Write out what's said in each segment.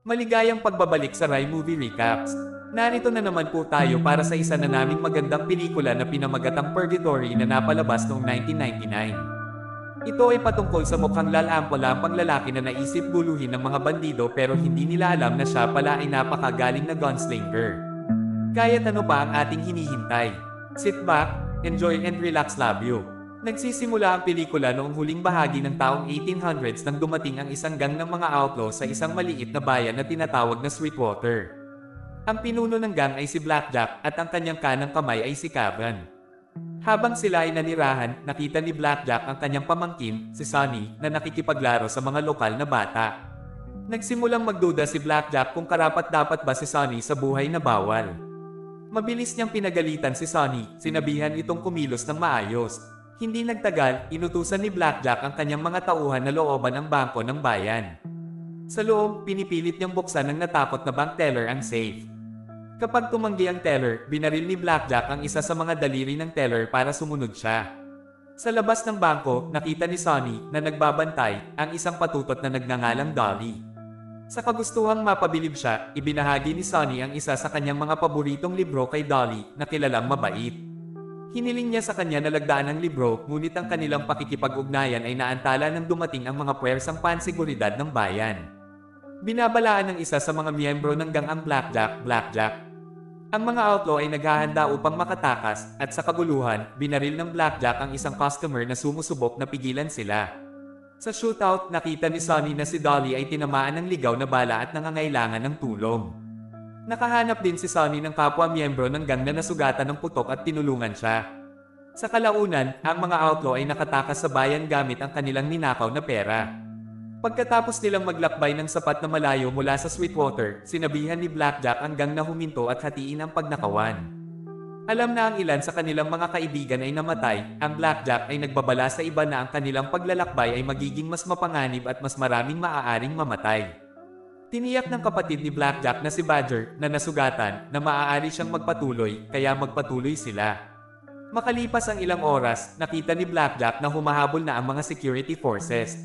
Maligayang pagbabalik sa Rai Movie Recaps. Narito na naman po tayo para sa isa na naming magandang pelikula na pinamagatang Purgatory na napalabas noong 1999. Ito ay patungkol sa mukhang lalampang lalaki na naisip guluhin ng mga bandido pero hindi nila alam na siya pala ay napakagaling na gunslinger. Kaya't ano pa ang ating hinihintay? Sit back, enjoy and relax love you. Nagsisimula ang pelikula noong huling bahagi ng taong 1800s nang dumating ang isang gang ng mga outlaw sa isang maliit na bayan na tinatawag na Sweetwater. Ang pinuno ng gang ay si Blackjack at ang kanyang kanang kamay ay si Cavan. Habang sila ay nanirahan, nakita ni Blackjack ang kanyang pamangkin, si Sonny, na nakikipaglaro sa mga lokal na bata. Nagsimulang magduda si Blackjack kung karapat-dapat ba si Sonny sa buhay na bawal. Mabilis niyang pinagalitan si Sonny, sinabihan itong kumilos ng maayos. Hindi nagtagal, inutusan ni Blackjack ang kanyang mga tauhan na looban ang bangko ng bayan. Sa loob, pinipilit niyang buksan ng natakot na bank teller ang safe. Kapag tumanggi ang teller, binaril ni Blackjack ang isa sa mga daliri ng teller para sumunod siya. Sa labas ng bangko, nakita ni Sonny na nagbabantay ang isang patutot na nagngangalang Dolly. Sa kagustuhang mapabilib siya, ibinahagi ni Sonny ang isa sa kanyang mga paboritong libro kay Dolly na kilalang mabait. Hiniling niya sa kanya na lagdaan ang libro, ngunit ang kanilang pakikipag-ugnayan ay naantala nang dumating ang mga puwersang pansiguridad ng bayan. Binabalaan ng isa sa mga miyembro ng gang ang Blackjack. Ang mga outlaw ay naghahanda upang makatakas, at sa kaguluhan, binaril ng Blackjack ang isang customer na sumusubok na pigilan sila. Sa shootout, nakita ni Sonny na si Dolly ay tinamaan ng ligaw na bala at nangangailangan ng tulong. Nakahanap din si Sonny ng kapwa-miyembro ng gang na nasugatan ng putok at tinulungan siya. Sa kalaunan, ang mga outlaw ay nakatakas sa bayan gamit ang kanilang ninakaw na pera. Pagkatapos nilang maglakbay ng sapat na malayo mula sa Sweetwater, sinabihan ni Blackjack ang gang na huminto at hatiin ang pagnakawan. Alam na ang ilan sa kanilang mga kaibigan ay namatay, ang Blackjack ay nagbabala sa iba na ang kanilang paglalakbay ay magiging mas mapanganib at mas maraming maaaring mamatay. Tiniyak ng kapatid ni Blackjack na si Badger na nasugatan na maaari siyang magpatuloy, kaya magpatuloy sila. Makalipas ang ilang oras, nakita ni Blackjack na humahabol na ang mga security forces.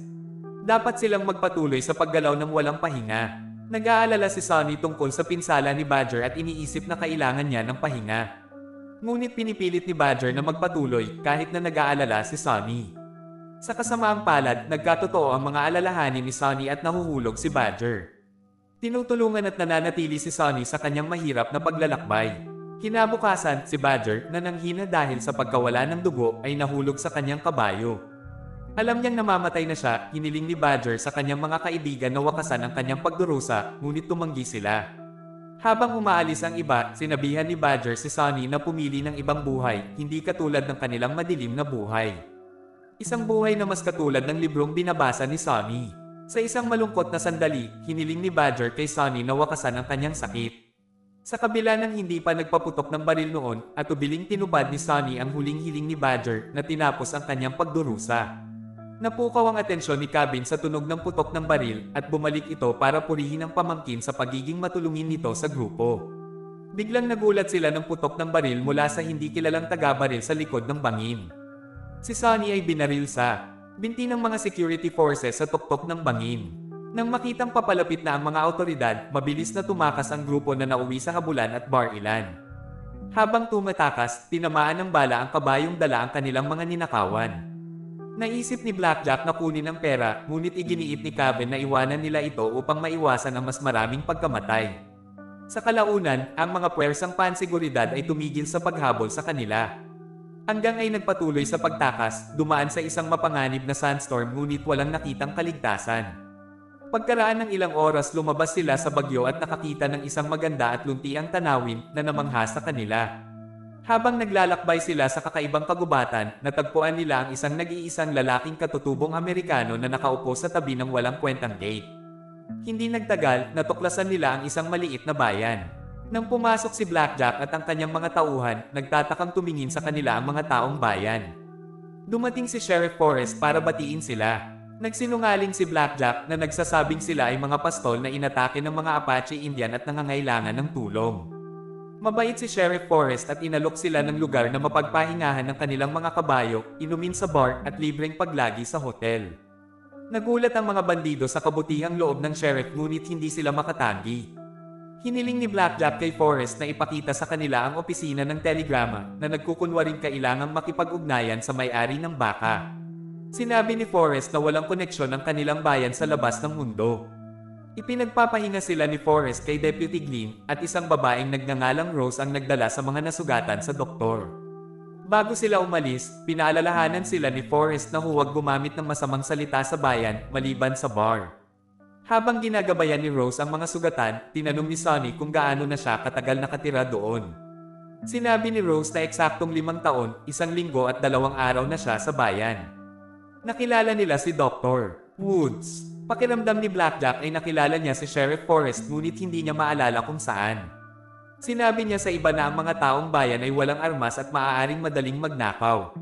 Dapat silang magpatuloy sa paggalaw ng walang pahinga. Nag-aalala si Sonny tungkol sa pinsala ni Badger at iniisip na kailangan niya ng pahinga. Ngunit pinipilit ni Badger na magpatuloy kahit na nag-aalala si Sonny. Sa kasamaang palad, nagkatotoo ang mga alalahanin ni Sonny at nahuhulog si Badger. Tinutulungan at nananatili si Sonny sa kanyang mahirap na paglalakbay. Kinabukasan, si Badger, na nanghina dahil sa pagkawala ng dugo, ay nahulog sa kanyang kabayo. Alam niyang namamatay na siya, hiniling ni Badger sa kanyang mga kaibigan na wakasan ang kanyang pagdurusa, ngunit tumanggi sila. Habang umaalis ang iba, sinabihan ni Badger si Sonny na pumili ng ibang buhay, hindi katulad ng kanilang madilim na buhay. Isang buhay na mas katulad ng librong binabasa ni Sonny. Sa isang malungkot na sandali, hiniling ni Badger kay Sonny na wakasan ang kanyang sakit. Sa kabila ng hindi pa nagpaputok ng baril noon, at ubiling tinupad ni Sonny ang huling hiling ni Badger na tinapos ang kanyang pagdurusa. Napukaw ang atensyon ni Cabin sa tunog ng putok ng baril at bumalik ito para purihin ang pamangkin sa pagiging matulungin nito sa grupo. Biglang nagulat sila ng putok ng baril mula sa hindi kilalang taga-baril sa likod ng bangin. Si Sonny ay binaril sa binti ng mga security forces sa tuktok ng bangin. Nang makitang papalapit na ang mga awtoridad, mabilis na tumakas ang grupo na nauwi sa habulan at barilan. Habang tumatakas, tinamaan ng bala ang kabayong dala ang kanilang mga ninakawan. Naisip ni Blackjack na kunin ang pera, ngunit iginiit ni Cavan na iwanan nila ito upang maiwasan ang mas maraming pagkamatay. Sa kalaunan, ang mga puwersang pansiguridad ay tumigil sa paghabol sa kanila. Hanggang ay nagpatuloy sa pagtakas, dumaan sa isang mapanganib na sandstorm ngunit walang nakitang kaligtasan. Pagkaraan ng ilang oras lumabas sila sa bagyo at nakakita ng isang maganda at luntiang tanawin na namangha sa kanila. Habang naglalakbay sila sa kakaibang kagubatan, natagpuan nila ang isang nag-iisang lalaking katutubong Amerikano na nakaupo sa tabi ng walang kwentang gate. Hindi nagtagal, natuklasan nila ang isang maliit na bayan. Nang pumasok si Blackjack at ang kanyang mga tauhan, nagtatakang tumingin sa kanila ang mga taong bayan. Dumating si Sheriff Forrest para batiin sila. Nagsinungaling si Blackjack na nagsasabing sila ay mga pastol na inatake ng mga Apache Indian at nangangailangan ng tulong. Mabait si Sheriff Forrest at inalok sila ng lugar na mapagpahingahan ng kanilang mga kabayo, inumin sa bar at libreng paglagi sa hotel. Nagulat ang mga bandido sa kabutihang loob ng sheriff ngunit hindi sila makatanggi. Hiniling ni Blackjack kay Forrest na ipakita sa kanila ang opisina ng telegrama na nagkukunwaring kailangang makipag-ugnayan sa may-ari ng baka. Sinabi ni Forrest na walang koneksyon ang kanilang bayan sa labas ng mundo. Ipinagpapahinga sila ni Forrest kay Deputy Glynn at isang babaeng nagngangalang Rose ang nagdala sa mga nasugatan sa doktor. Bago sila umalis, pinaalalahanan sila ni Forrest na huwag gumamit ng masamang salita sa bayan maliban sa bar. Habang ginagabayan ni Rose ang mga sugatan, tinanong ni Sonny kung gaano na siya katagal nakatira doon. Sinabi ni Rose na eksaktong 5 taon, 1 linggo at 2 araw na siya sa bayan. Nakilala nila si Dr. Woods. Pakiramdam ni Blackjack ay nakilala niya si Sheriff Forrest ngunit hindi niya maalala kung saan. Sinabi niya sa iba na ang mga taong bayan ay walang armas at maaaring madaling magnakaw.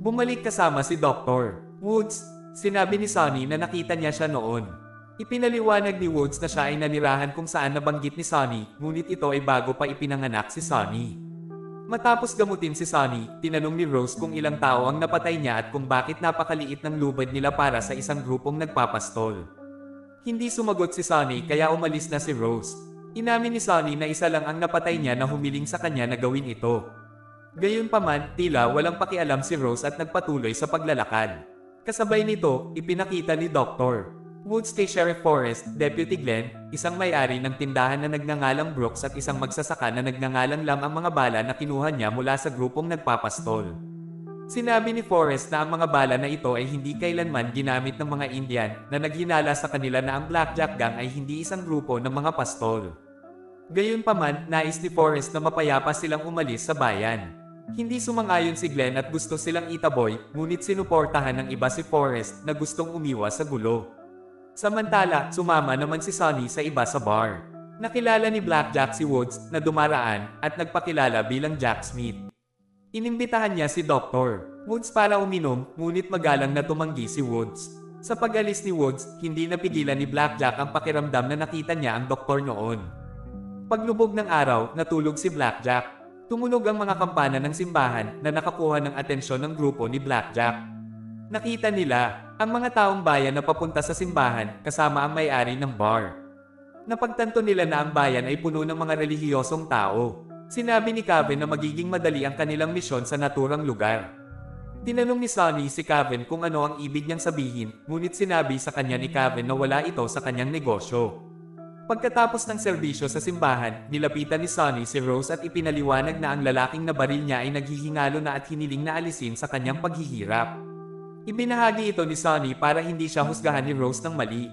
Bumalik kasama si Dr. Woods. Sinabi ni Sonny na nakita niya siya noon. Ipinaliwanag ni Woods na siya ay nanirahan kung saan nabanggit ni Sonny, ngunit ito ay bago pa ipinanganak si Sonny. Matapos gamutin si Sonny, tinanong ni Rose kung ilang tao ang napatay niya at kung bakit napakaliit ng lubad nila para sa isang grupong nagpapastol. Hindi sumagot si Sonny kaya umalis na si Rose. Inamin ni Sonny na isa lang ang napatay niya na humiling sa kanya na gawin ito. Gayunpaman, tila walang pakialam si Rose at nagpatuloy sa paglalakad. Kasabay nito, ipinakita ni Dr. Woods kay Sheriff Forrest, Deputy Glenn, isang may-ari ng tindahan na nagngangalang Brooks at isang magsasaka na nagngangalang Lam ang mga bala na kinuha niya mula sa grupong nagpapastol. Sinabi ni Forrest na ang mga bala na ito ay hindi kailanman ginamit ng mga Indian na naghinala sa kanila na ang Blackjack Gang ay hindi isang grupo ng mga pastol. Gayunpaman, nais ni Forrest na mapayapa silang umalis sa bayan. Hindi sumang-ayon si Glenn at gusto silang itaboy, ngunit sinuportahan ng iba si Forrest na gustong umiwas sa gulo. Samantala, sumama naman si Sonny sa iba sa bar. Nakilala ni Blackjack si Woods na dumaraan at nagpakilala bilang Jack Smith. Inimbitahan niya si Dr. Woods para uminom, ngunit magalang na tumanggi si Woods. Sa pag-alis ni Woods, hindi napigilan ni Blackjack ang pakiramdam na nakita niya ang doktor noon. Paglubog ng araw, natulog si Blackjack. Tumunog ang mga kampana ng simbahan na nakakuha ng atensyon ng grupo ni Blackjack. Nakita nila ang mga taong bayan na papunta sa simbahan kasama ang may-ari ng bar. Napagtanto nila na ang bayan ay puno ng mga relihiyosong tao. Sinabi ni Kevin na magiging madali ang kanilang misyon sa naturang lugar. Tinanong ni Sonny si Kevin kung ano ang ibig niyang sabihin, ngunit sinabi sa kanya ni Kevin na wala ito sa kanyang negosyo. Pagkatapos ng serbisyo sa simbahan, nilapitan ni Sonny si Rose at ipinaliwanag na ang lalaking nabaril niya ay naghihingalo na at hiniling na alisin sa kanyang paghihirap. Ibinahagi ito ni Sonny para hindi siya husgahan ni Rose ng mali.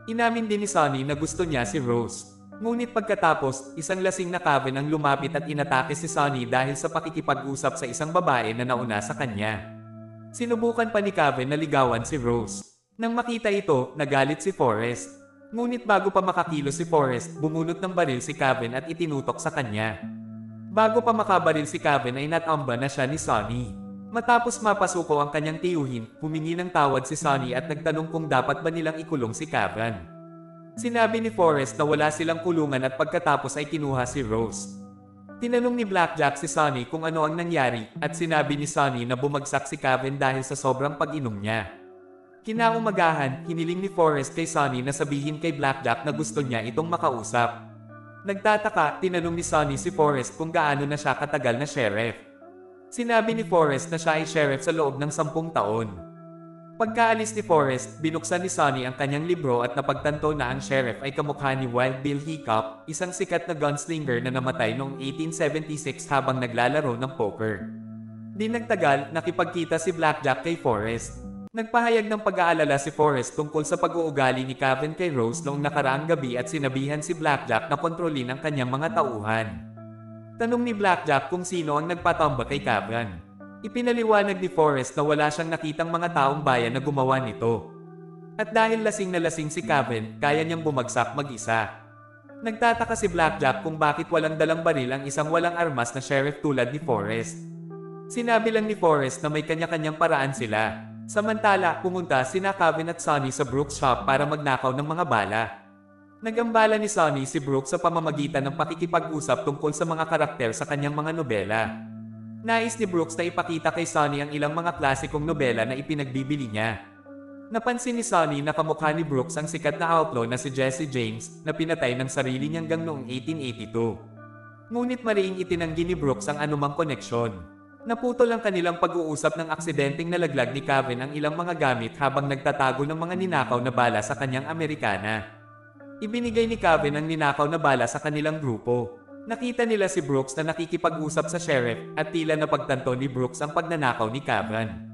Inamin din ni Sonny na gusto niya si Rose. Ngunit pagkatapos, isang lasing na Kevin ang lumapit at inatake si Sonny dahil sa pakikipag-usap sa isang babae na nauna sa kanya. Sinubukan pa ni Kevin na ligawan si Rose. Nang makita ito, nagalit si Forrest. Ngunit bago pa makakilos si Forrest, bumunot ng baril si Kevin at itinutok sa kanya. Bago pa makabaril si Kevin ay natamba na siya ni Sonny. Matapos mapasuko ang kanyang tiyuhin, humingi ng tawad si Sonny at nagtanong kung dapat ba nilang ikulong si Kevin. Sinabi ni Forrest na wala silang kulungan at pagkatapos ay kinuha si Rose. Tinanong ni Blackjack si Sonny kung ano ang nangyari at sinabi ni Sonny na bumagsak si Kevin dahil sa sobrang pag-inom niya. Kinaumagahan, hiniling ni Forrest kay Sonny na sabihin kay Blackjack na gusto niya itong makausap. Nagtataka, tinanong ni Sonny si Forrest kung gaano na siya katagal na sheriff. Sinabi ni Forrest na siya ay sheriff sa loob ng 10 taon. Pagkaalis ni Forrest, binuksan ni Sonny ang kanyang libro at napagtanto na ang sheriff ay kamukha ni Wild Bill Hickok, isang sikat na gunslinger na namatay noong 1876 habang naglalaro ng poker. Di nagtagal, nakipagkita si Blackjack kay Forrest. Nagpahayag ng pag-aalala si Forrest tungkol sa pag-uugali ni Kevin kay Rose noong nakaraang gabi at sinabihan si Blackjack na kontrolin ang kanyang mga tauhan. Tanong ni Blackjack kung sino ang nagpatamba kay Kevin. Ipinaliwanag ni Forrest na wala siyang nakitang mga taong bayan na gumawa nito. At dahil lasing na lasing si Kevin, kaya niyang bumagsak mag-isa. Nagtataka si Blackjack kung bakit walang dalang baril ang isang walang armas na sheriff tulad ni Forrest. Sinabi lang ni Forrest na may kanya-kanyang paraan sila. Samantala, pumunta sina Kevin at Sonny sa Brooks shop para magnakaw ng mga bala. Nagambala ni Sonny si Brooks sa pamamagitan ng pakikipag-usap tungkol sa mga karakter sa kanyang mga nobela. Nais ni Brooks na ipakita kay Sonny ang ilang mga klasikong nobela na ipinagbibili niya. Napansin ni Sonny na kamukha ni Brooks ang sikat na outlaw na si Jesse James na pinatay ng sarili niyang gang noong 1882. Ngunit mariing itinanggi ni Brooks ang anumang koneksyon. Naputol ang kanilang pag-uusap ng aksidenteng nalaglag ni Kevin ang ilang mga gamit habang nagtatago ng mga ninakaw na bala sa kanyang Amerikana. Ibinigay ni Kevin ang ninakaw na bala sa kanilang grupo. Nakita nila si Brooks na nakikipag-usap sa sheriff at tila napagtanto ni Brooks ang pagnanakaw ni Kevin.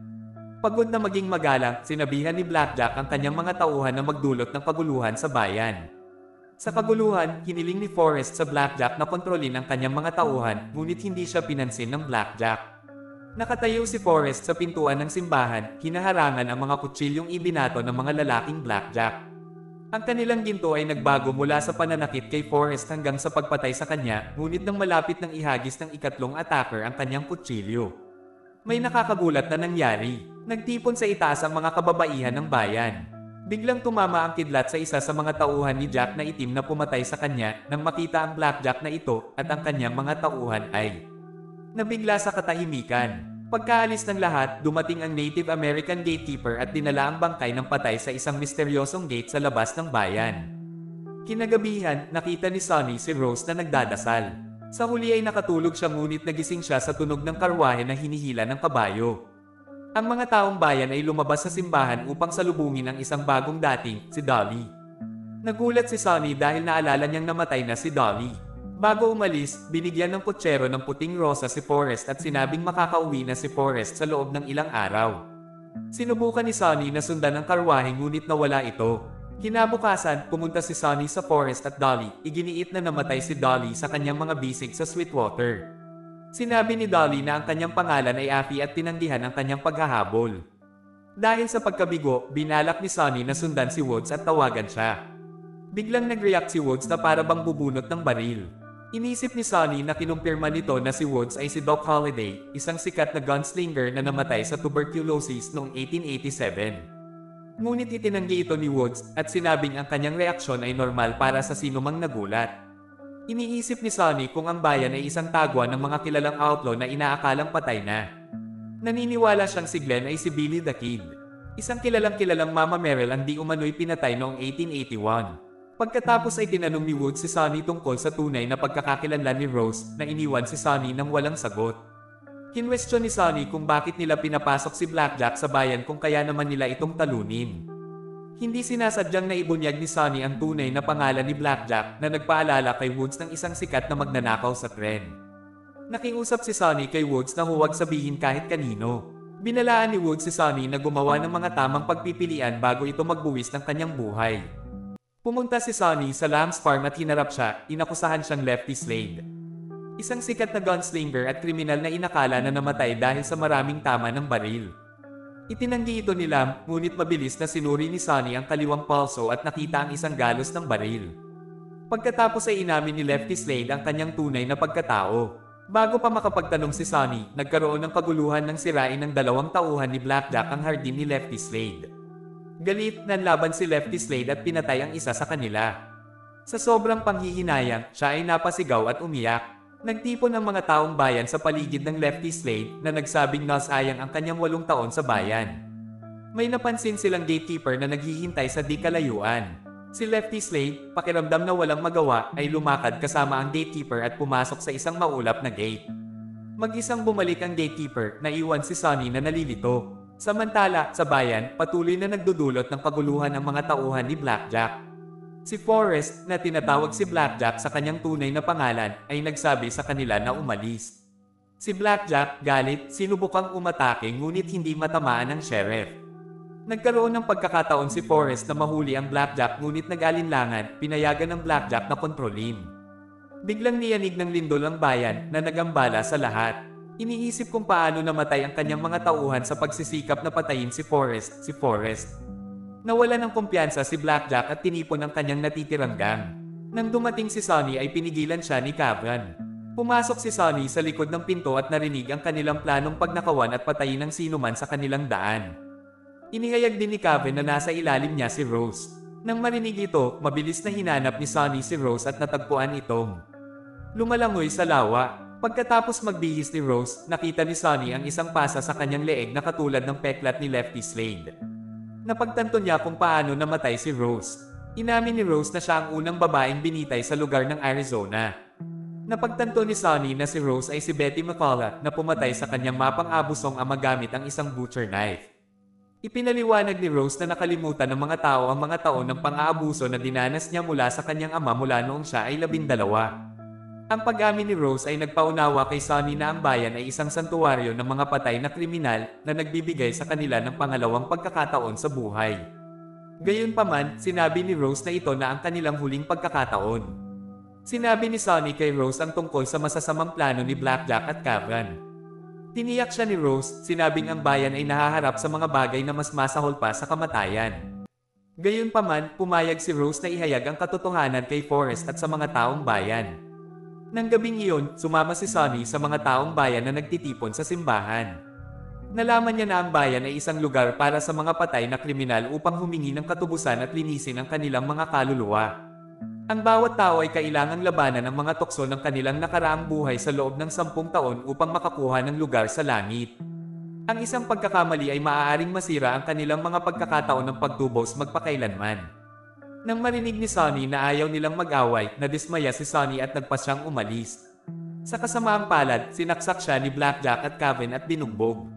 Pagod na maging magalang, sinabihan ni Blackjack ang kanyang mga tauhan na magdulot ng kaguluhan sa bayan. Sa kaguluhan, hiniling ni Forrest sa Blackjack na kontrolin ang kanyang mga tauhan, ngunit hindi siya pinansin ng Blackjack. Nakatayo si Forrest sa pintuan ng simbahan, hinaharangan ang mga kutsilyong ibinato ng mga lalaking Blackjack. Ang kanilang ginto ay nagbago mula sa pananakit kay Forrest hanggang sa pagpatay sa kanya, ngunit nang malapit ng ihagis ng ikatlong attacker ang kanyang kutsilyo. May nakakagulat na nangyari. Nagtipon sa itaas ang mga kababaihan ng bayan. Biglang tumama ang kidlat sa isa sa mga tauhan ni Jack na itim na pumatay sa kanya nang makita ang Blackjack na ito at ang kanyang mga tauhan ay nabigla sa katahimikan. Pagkaalis ng lahat, dumating ang Native American gatekeeper at dinala ang bangkay ng patay sa isang misteryosong gate sa labas ng bayan. Kinagabihan, nakita ni Sonny si Rose na nagdadasal. Sa huli ay nakatulog siya ngunit nagising siya sa tunog ng karwahe na hinihila ng kabayo. Ang mga taong bayan ay lumabas sa simbahan upang salubungin ang isang bagong dating, si Dolly. Nagulat si Sonny dahil naalala niyang namatay na si Dolly. Bago umalis, binigyan ng kutsero ng puting rosa si Forrest at sinabing makakauwi na si Forrest sa loob ng ilang araw. Sinubukan ni Sonny na sundan ang karwahe ngunit nawala ito. Kinabukasan, pumunta si Sonny sa Forrest at Dolly, iginiit na namatay si Dolly sa kanyang mga bisig sa Sweetwater. Sinabi ni Dolly na ang kanyang pangalan ay Affy at tinanggihan ang kanyang paghahabol. Dahil sa pagkabigo, binalak ni Sonny na sundan si Woods at tawagan siya. Biglang nag-react si Woods na para bang bubunot ng baril. Inisip ni Sonny na kinumpirma nito na si Woods ay si Doc Holliday, isang sikat na gunslinger na namatay sa tuberculosis noong 1887. Ngunit itinanggi ito ni Woods at sinabing ang kanyang reaksyon ay normal para sa sinumang nagulat. Iniisip ni Sonny kung ang bayan ay isang tagwan ng mga kilalang outlaw na inaakalang patay na. Naniniwala siyang si Glenn ay si Billy the Kid. Isang kilalang Mama Merrill ang di umano'y pinatay noong 1881. Pagkatapos ay tinanong ni Woods si Sonny tungkol sa tunay na pagkakakilanlan ni Rose na iniwan si Sonny nang walang sagot. Kinwestiyon ni Sonny kung bakit nila pinapasok si Blackjack sa bayan kung kaya naman nila itong talunin. Hindi sinasadyang naibunyag ni Sonny ang tunay na pangalan ni Blackjack na nagpaalala kay Woods ng isang sikat na magnanakaw sa tren. Nakiusap si Sonny kay Woods na huwag sabihin kahit kanino. Binalaan ni Woods si Sonny na gumawa ng mga tamang pagpipilian bago ito magbuwis ng kanyang buhay. Pumunta si Sonny sa Lamb's Farm at hinarap siya, inakusahan siyang Lefty Slade. Isang sikat na gunslinger at kriminal na inakala na namatay dahil sa maraming tama ng baril. Itinanggi ito ni Lamb, ngunit mabilis na sinuri ni Sonny ang kaliwang palso at nakita ang isang galos ng baril. Pagkatapos ay inamin ni Lefty Slade ang kanyang tunay na pagkatao. Bago pa makapagtanong si Sonny, nagkaroon ng kaguluhan ng sirain ng dalawang tauhan ni Blackjack ang hardin ni Lefty Slade. Galit, nanlaban si Lefty Slade at pinatay ang isa sa kanila. Sa sobrang panghihinayang, siya ay napasigaw at umiyak. Nagtipon ang mga taong bayan sa paligid ng Lefty Slade na nagsabing nasayang ang kanyang 8 taon sa bayan. May napansin silang gatekeeper na naghihintay sa di kalayuan. Si Lefty Slade, pakiramdam na walang magawa, ay lumakad kasama ang gatekeeper at pumasok sa isang maulap na gate. Mag-isang bumalik ang gatekeeper, naiwan si Sonny na nalilito. Samantala, sa bayan, patuloy na nagdudulot ng kaguluhan ang mga tauhan ni Blackjack. Si Forrest, na tinatawag si Blackjack sa kanyang tunay na pangalan, ay nagsabi sa kanila na umalis. Si Blackjack, galit, sinubukang umatake ngunit hindi matamaan ng sheriff. Nagkaroon ng pagkakataon si Forrest na mahuli ang Blackjack ngunit nag-alinlangan, pinayagan ng Blackjack na kontrolin. Biglang niyanig ng lindol ang bayan na nagambala sa lahat. Iniisip kung paano namatay ang kanyang mga tauhan sa pagsisikap na patayin si Forrest. Nawala ng kumpiyansa si Blackjack at tinipon ang kanyang natitirang gang. Nang dumating si Sonny ay pinigilan siya ni Kevin. Pumasok si Sonny sa likod ng pinto at narinig ang kanilang planong pagnakawan at patayin ng sinuman sa kanilang daan. Inihayag din ni Kevin na nasa ilalim niya si Rose. Nang marinig ito, mabilis na hinanap ni Sonny si Rose at natagpuan itong lumalangoy sa lawa. Pagkatapos magbihis ni Rose, nakita ni Sonny ang isang pasa sa kanyang leeg na katulad ng peklat ni Lefty Slade. Napagtanto niya kung paano namatay si Rose. Inamin ni Rose na siya ang unang babaeng binitay sa lugar ng Arizona. Napagtanto ni Sonny na si Rose ay si Betty McCullough na pumatay sa kanyang mapang-abusong ama gamit ang isang butcher knife. Ipinaliwanag ni Rose na nakalimutan ng mga tao ang mga taon ng pang-aabuso na dinanas niya mula sa kanyang ama mula noong siya ay 12. Ang pag-amin ni Rose ay nagpaunawa kay Sonny na ang bayan ay isang santuwaryo ng mga patay na kriminal na nagbibigay sa kanila ng pangalawang pagkakataon sa buhay. Gayunpaman, sinabi ni Rose na ito na ang kanilang huling pagkakataon. Sinabi ni Sonny kay Rose ang tungkol sa masasamang plano ni Blackjack at Kevin. Tiniyak siya ni Rose, sinabing ang bayan ay nahaharap sa mga bagay na mas masahol pa sa kamatayan. Gayunpaman, pumayag si Rose na ihayag ang katotohanan kay Forrest at sa mga taong bayan. Nang gabing iyon, sumama si Sonny sa mga taong bayan na nagtitipon sa simbahan. Nalaman niya na ang bayan ay isang lugar para sa mga patay na kriminal upang humingi ng katubusan at linisin ang kanilang mga kaluluwa. Ang bawat tao ay kailangang labanan ang mga tukso ng kanilang nakaraang buhay sa loob ng 10 taon upang makakuha ng lugar sa langit. Ang isang pagkakamali ay maaaring masira ang kanilang mga pagkakataon ng pagtubos magpakailanman. Nang marinig ni Sonny na ayaw nilang mag-away, nadismaya si Sonny at nagpa siyang umalis. Sa kasamaang palad, sinaksak siya ni Blackjack at Kevin at binugbog.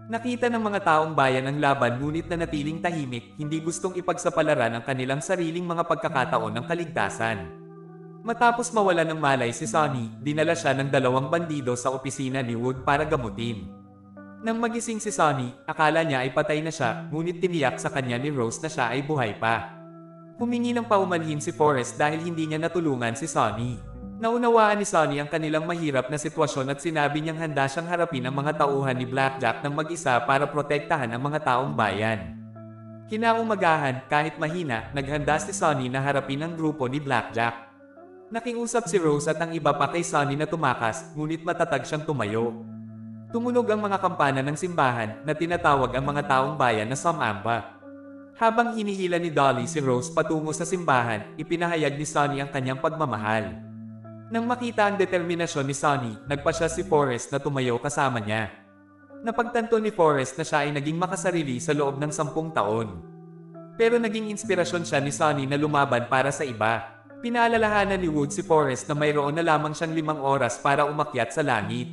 Nakita ng mga taong bayan ang laban ngunit nanatiling tahimik, hindi gustong ipagsapalaran ang kanilang sariling mga pagkakataon ng kaligtasan. Matapos mawala ng malay si Sonny, dinala siya ng 2 bandido sa opisina ni Wood para gamutin. Nang magising si Sonny, akala niya ay patay na siya, ngunit tiniyak sa kanya ni Rose na siya ay buhay pa. Humingi ng paumanhin si Forrest dahil hindi niya natulungan si Sonny. Naunawaan ni Sonny ang kanilang mahirap na sitwasyon at sinabi niyang handa siyang harapin ang mga tauhan ni Blackjack ng mag-isa para protektahan ang mga taong bayan. Kinaumagahan, kahit mahina, naghanda si Sonny na harapin ang grupo ni Blackjack. Nakiusap si Rose at ang iba pa kay Sonny na tumakas, ngunit matatag siyang tumayo. Tumunog ang mga kampana ng simbahan na tinatawag ang mga taong bayan na Samamba. Habang hinihila ni Dolly si Rose patungo sa simbahan, ipinahayag ni Sonny ang kanyang pagmamahal. Nang makita ang determinasyon ni Sonny, nagpa siya si Forrest na tumayo kasama niya. Napagtanto ni Forrest na siya ay naging makasarili sa loob ng 10 taon. Pero naging inspirasyon siya ni Sonny na lumaban para sa iba. Pinaalalahanan ni Wood si Forrest na mayroon na lamang siyang 5 oras para umakyat sa langit.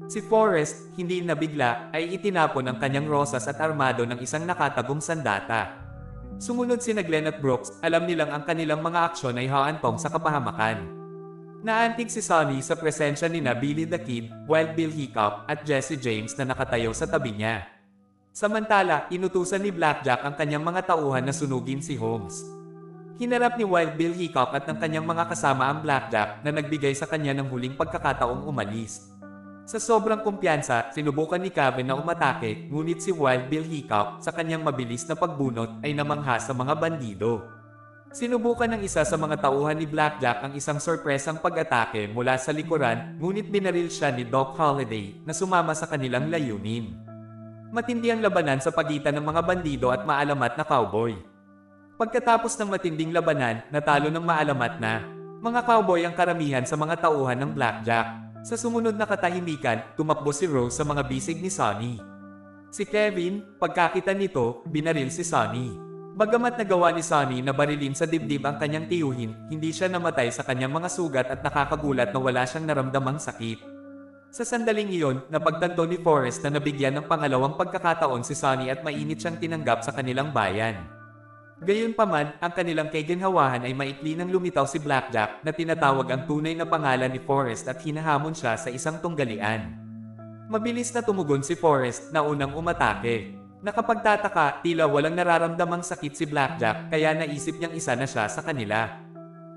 Si Forrest, hindi nabigla, ay itinapon ang kanyang rosas at armado ng isang nakatagong sandata. Sumunod sina Glenn at Brooks, alam nilang ang kanilang mga aksyon ay haantong sa kapahamakan. Naantig si Sonny sa presensya ni Billy the Kid, Wild Bill Hickok at Jesse James na nakatayo sa tabi niya. Samantala, inutusan ni Blackjack ang kanyang mga tauhan na sunugin si Holmes. Hinarap ni Wild Bill Hickok at ng kanyang mga kasama ang Blackjack na nagbigay sa kanya ng huling pagkakataong umalis. Sa sobrang kumpiyansa, sinubukan ni Kevin na umatake, ngunit si Wild Bill Hickok sa kanyang mabilis na pagbunot ay namangha sa mga bandido. Sinubukan ng isa sa mga tauhan ni Blackjack ang isang sorpresang pag-atake mula sa likuran, ngunit binaril siya ni Doc Holliday na sumama sa kanilang layunin. Matindi ang labanan sa pagitan ng mga bandido at maalamat na cowboy. Pagkatapos ng matinding labanan, natalo ng maalamat na mga cowboy ang karamihan sa mga tauhan ng Blackjack. Sa sumunod na katahimikan, tumakbo si Rose sa mga bisig ni Sonny. Si Kevin, pagkakita nito, binaril si Sonny. Bagamat nagawa ni Sonny na barilin sa dibdib ang kanyang tiyuhin, hindi siya namatay sa kanyang mga sugat at nakakagulat na wala siyang naramdamang sakit. Sa sandaling iyon, napagtanto ni Forrest na nabigyan ng pangalawang pagkakataon si Sonny at mainit siyang tinanggap sa kanilang bayan. Gayunpaman, ang kanilang kaiginhawahan ay maikli nang lumitaw si Blackjack na tinatawag ang tunay na pangalan ni Forrest at hinahamon siya sa isang tunggalian. Mabilis na tumugon si Forrest na unang umatake. Nakapagtataka, tila walang nararamdamang sakit si Blackjack kaya naisip niyang isa na siya sa kanila.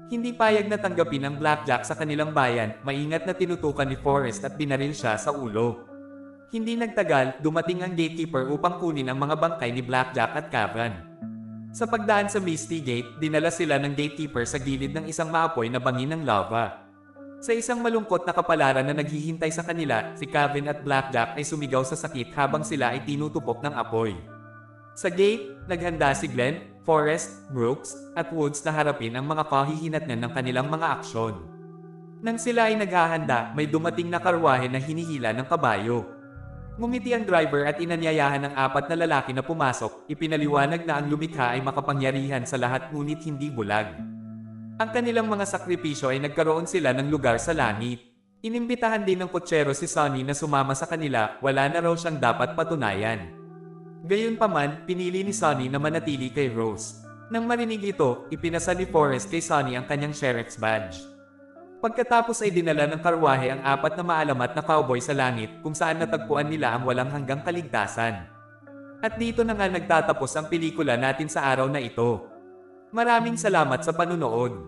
Hindi payag na tanggapin ang Blackjack sa kanilang bayan, maingat na tinutukan ni Forrest at binaril siya sa ulo. Hindi nagtagal, dumating ang gatekeeper upang kunin ang mga bangkay ni Blackjack at Kevin. Sa pagdaan sa Misty Gate, dinala sila ng gatekeeper sa gilid ng isang maapoy na bangin ng lava. Sa isang malungkot na kapalaran na naghihintay sa kanila, si Kevin at Blackjack ay sumigaw sa sakit habang sila ay tinutupok ng apoy. Sa gate, naghanda si Glenn, Forrest, Brooks, at Woods na harapin ang mga kahihinatnan ng kanilang mga aksyon. Nang sila ay naghahanda, may dumating na karwahe na hinihila ng kabayo. Ngumiti ang driver at inanyayahan ng apat na lalaki na pumasok, ipinaliwanag na ang lumikha ay makapangyarihan sa lahat ngunit hindi bulag. Ang kanilang mga sakripisyo ay nagkaroon sila ng lugar sa langit. Inimbitahan din ng kutsero si Sonny na sumama sa kanila, wala na raw siyang dapat patunayan. Gayunpaman, pinili ni Sonny na manatili kay Rose. Nang marinig ito, ipinasa ni Forrest kay Sonny ang kanyang sheriff's badge. Pagkatapos ay dinala ng karwahe ang apat na maalamat na cowboy sa langit kung saan natagpuan nila ang walang hanggang kaligtasan. At dito na nga nagtatapos ang pelikula natin sa araw na ito. Maraming salamat sa panunood.